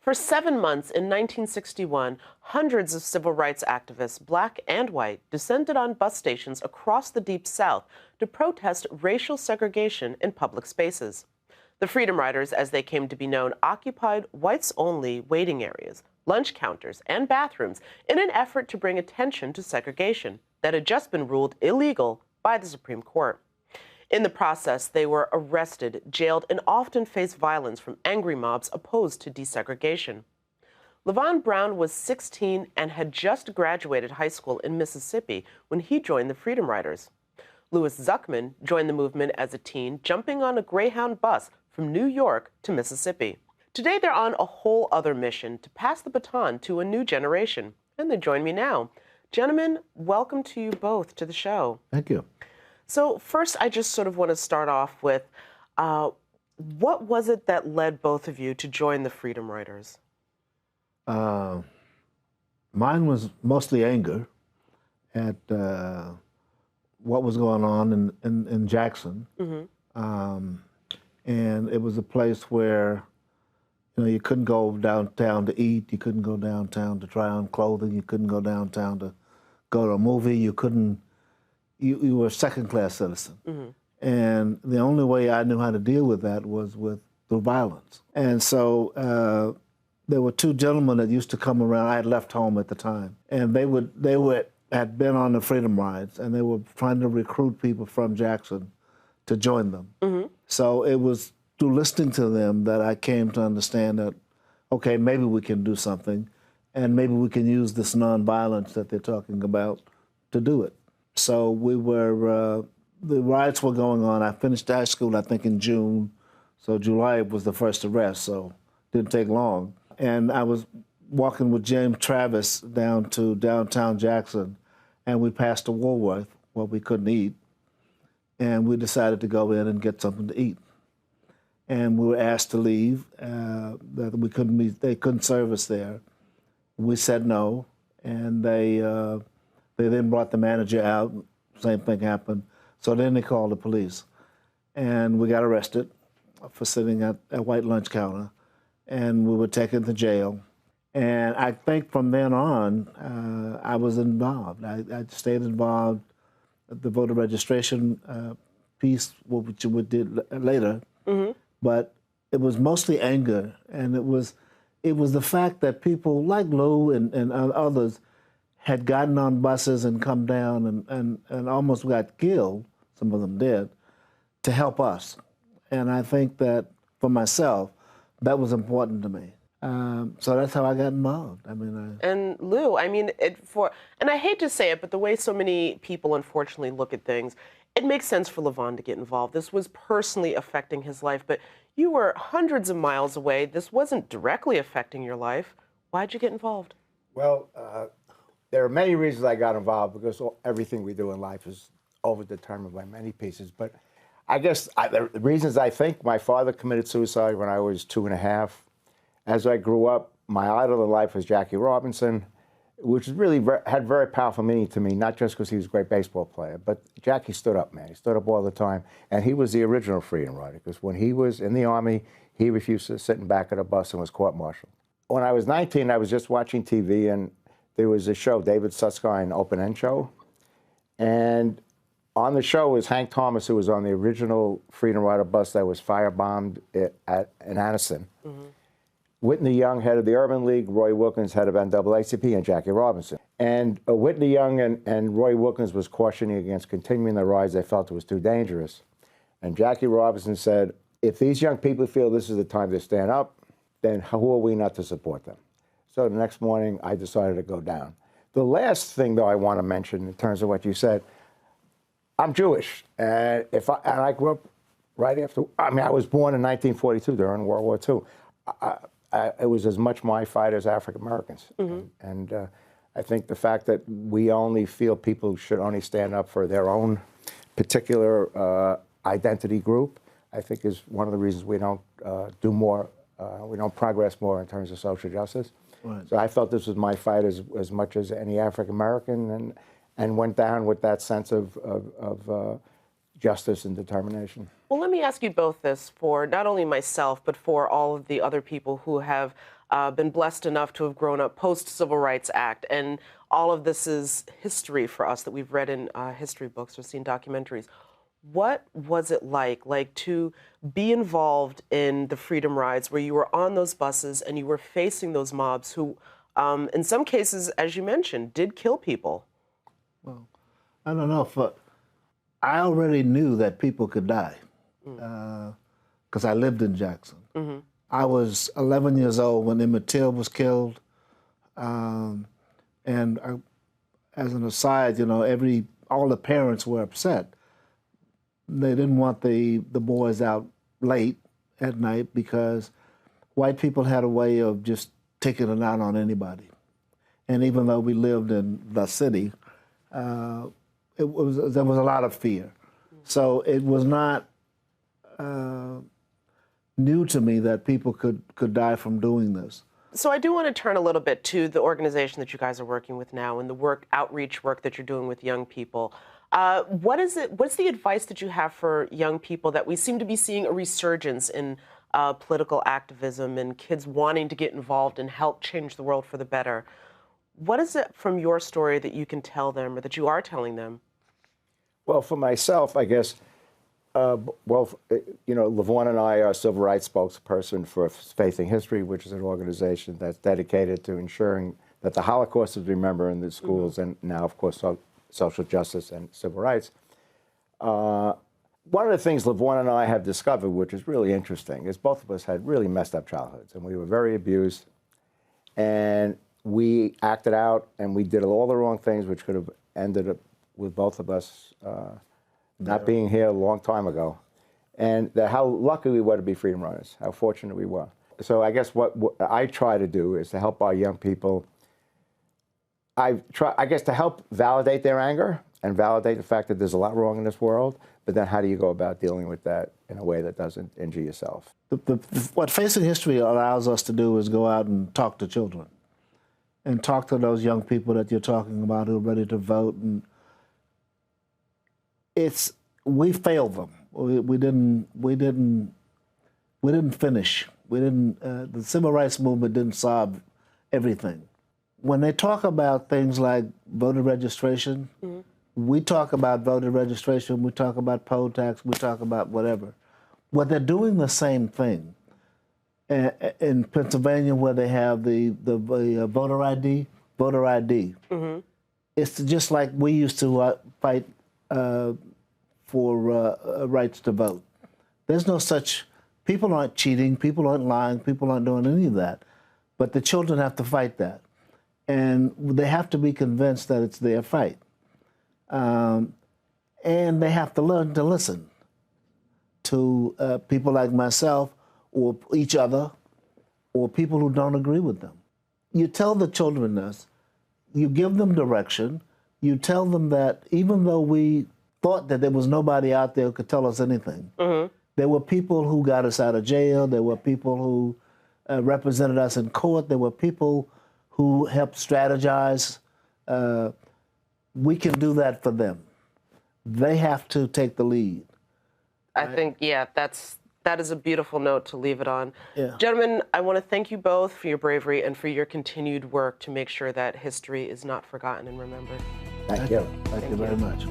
For 7 months in 1961, hundreds of civil rights activists, black and white, descended on bus stations across the Deep South to protest racial segregation in public spaces. The Freedom Riders, as they came to be known, occupied whites-only waiting areas, lunch counters, and bathrooms in an effort to bring attention to segregation that had just been ruled illegal by the Supreme Court. In the process, they were arrested, jailed, and often faced violence from angry mobs opposed to desegregation. LuVaghn Brown was 16 and had just graduated high school in Mississippi when he joined the Freedom Riders. Lew Zuchman joined the movement as a teen, jumping on a Greyhound bus from New York to Mississippi. Today, they're on a whole other mission to pass the baton to a new generation, and they join me now. Gentlemen, welcome to you both to the show. Thank you. So first, I just sort of want to start off with, what was it that led both of you to join the Freedom Riders? Mine was mostly anger at what was going on in Jackson. Mm-hmm. And it was a place where, you couldn't go downtown to eat, you couldn't go downtown to try on clothing, you couldn't go downtown to go to a movie, you were a second-class citizen. Mm-hmm. And the only way I knew how to deal with that was through violence. And so there were two gentlemen that used to come around. I had left home at the time. And they had been on the Freedom Rides, and they were trying to recruit people from Jackson to join them. Mm-hmm. So it was through listening to them that I came to understand that, okay, maybe we can do something, and maybe we can use this nonviolence that they're talking about to do it. So the riots were going on. I finished high school, I think, in June. So July was the first arrest, so it didn't take long. And I was walking with James Travis down to downtown Jackson, and we passed a Woolworth where we couldn't eat. And we decided to go in and get something to eat. And we were asked to leave, that they couldn't serve us there. We said no, and they then brought the manager out. Same thing happened. So then they called the police. And we got arrested for sitting at a white lunch counter. And we were taken to jail. And I think from then on, I was involved. I stayed involved at the voter registration piece, which we did later. Mm-hmm. But it was mostly anger. And it was the fact that people like Lew and others had gotten on buses and come down and almost got killed, some of them did, to help us. And I think that, for myself, that was important to me. So that's how I got involved. And Lew, and I hate to say it, but the way so many people unfortunately look at things, it makes sense for LuVaghn to get involved. This was personally affecting his life, but you were hundreds of miles away. This wasn't directly affecting your life. Why'd you get involved? Well, there are many reasons I got involved, because everything we do in life is overdetermined by many pieces. But I guess the reasons I think: my father committed suicide when I was 2.5. As I grew up, my idol in life was Jackie Robinson, which really had very powerful meaning to me, not just because he was a great baseball player, but Jackie stood up, man. He stood up all the time. And he was the original Freedom Rider, because when he was in the Army, he refused to sit in back of the bus and was court-martialed. When I was 19, I was just watching TV, and there was a show, David Susskind Open-End Show. And on the show was Hank Thomas, who was on the original Freedom Rider bus that was firebombed in Anniston. Mm-hmm. Whitney Young, head of the Urban League, Roy Wilkins, head of NAACP, and Jackie Robinson. And Whitney Young and Roy Wilkins was cautioning against continuing the rides. They felt it was too dangerous. And Jackie Robinson said, if these young people feel this is the time to stand up, then who are we not to support them? So the next morning, I decided to go down. The last thing, though, I want to mention in terms of what you said, I'm Jewish. And I grew up right after, I was born in 1942 during World War II. It was as much my fight as African Americans. Mm-hmm. And I think the fact that we only feel people should only stand up for their own particular identity group, I think is one of the reasons we don't do more, we don't progress more in terms of social justice. Right. So I felt this was my fight as much as any African American, and went down with that sense of justice and determination. Well, let me ask you both this for not only myself, but for all of the other people who have been blessed enough to have grown up post-Civil Rights Act. And all of this is history for us that we've read in history books or seen documentaries. What was it like to be involved in the freedom rides where you were on those buses and you were facing those mobs who, in some cases, as you mentioned, did kill people? Well, I don't know if I already knew that people could die because I lived in Jackson. Mm-hmm. I was 11 years old when Emmett Till was killed. And as an aside, you know, all the parents were upset. They didn't want the boys out late at night because white people had a way of just taking it out on anybody. And even though we lived in the city, there was a lot of fear. So it was not new to me that people could die from doing this. So I do want to turn a little bit to the organization that you guys are working with now and the outreach work that you're doing with young people. What's the advice that you have for young people that we seem to be seeing a resurgence in political activism and kids wanting to get involved and help change the world for the better? What is it from your story that you can tell them or that you are telling them? Well, for myself, I guess, LuVaghn and I are civil rights spokesperson for Faith in History, which is an organization that's dedicated to ensuring that the Holocaust is remembered in the schools, mm-hmm. and now, of course, social justice and civil rights. One of the things LuVaghn and I have discovered, which is really interesting, is both of us had really messed up childhoods, and we were very abused, and we acted out, and we did all the wrong things, which could have ended up with both of us not being here a long time ago, and how lucky we were to be freedom runners, how fortunate we were. So I guess what I try to do is to help our young people, I guess to help validate their anger and validate the fact that there's a lot wrong in this world, but then how do you go about dealing with that in a way that doesn't injure yourself? What Facing History allows us to do is go out and talk to children and talk to those young people that you're talking about who are ready to vote. And we failed them. We didn't finish. The civil rights movement didn't solve everything. When they talk about things like voter registration, mm-hmm. we talk about voter registration, we talk about poll tax, we talk about whatever. Well, they're doing the same thing. In Pennsylvania, where they have the voter ID, mm-hmm. it's just like we used to fight for rights to vote. There's no such, people aren't cheating, people aren't lying, people aren't doing any of that. But the children have to fight that. And they have to be convinced that it's their fight. And they have to learn to listen to people like myself or each other or people who don't agree with them. You tell the children this, you give them direction, you tell them that even though we thought that there was nobody out there who could tell us anything, mm-hmm. there were people who got us out of jail, there were people who represented us in court, there were people who helped strategize. We can do that for them. They have to take the lead. I think, yeah, that is a beautiful note to leave it on. Yeah. Gentlemen, I want to thank you both for your bravery and for your continued work to make sure that history is not forgotten and remembered. Thank you. Thank you very much.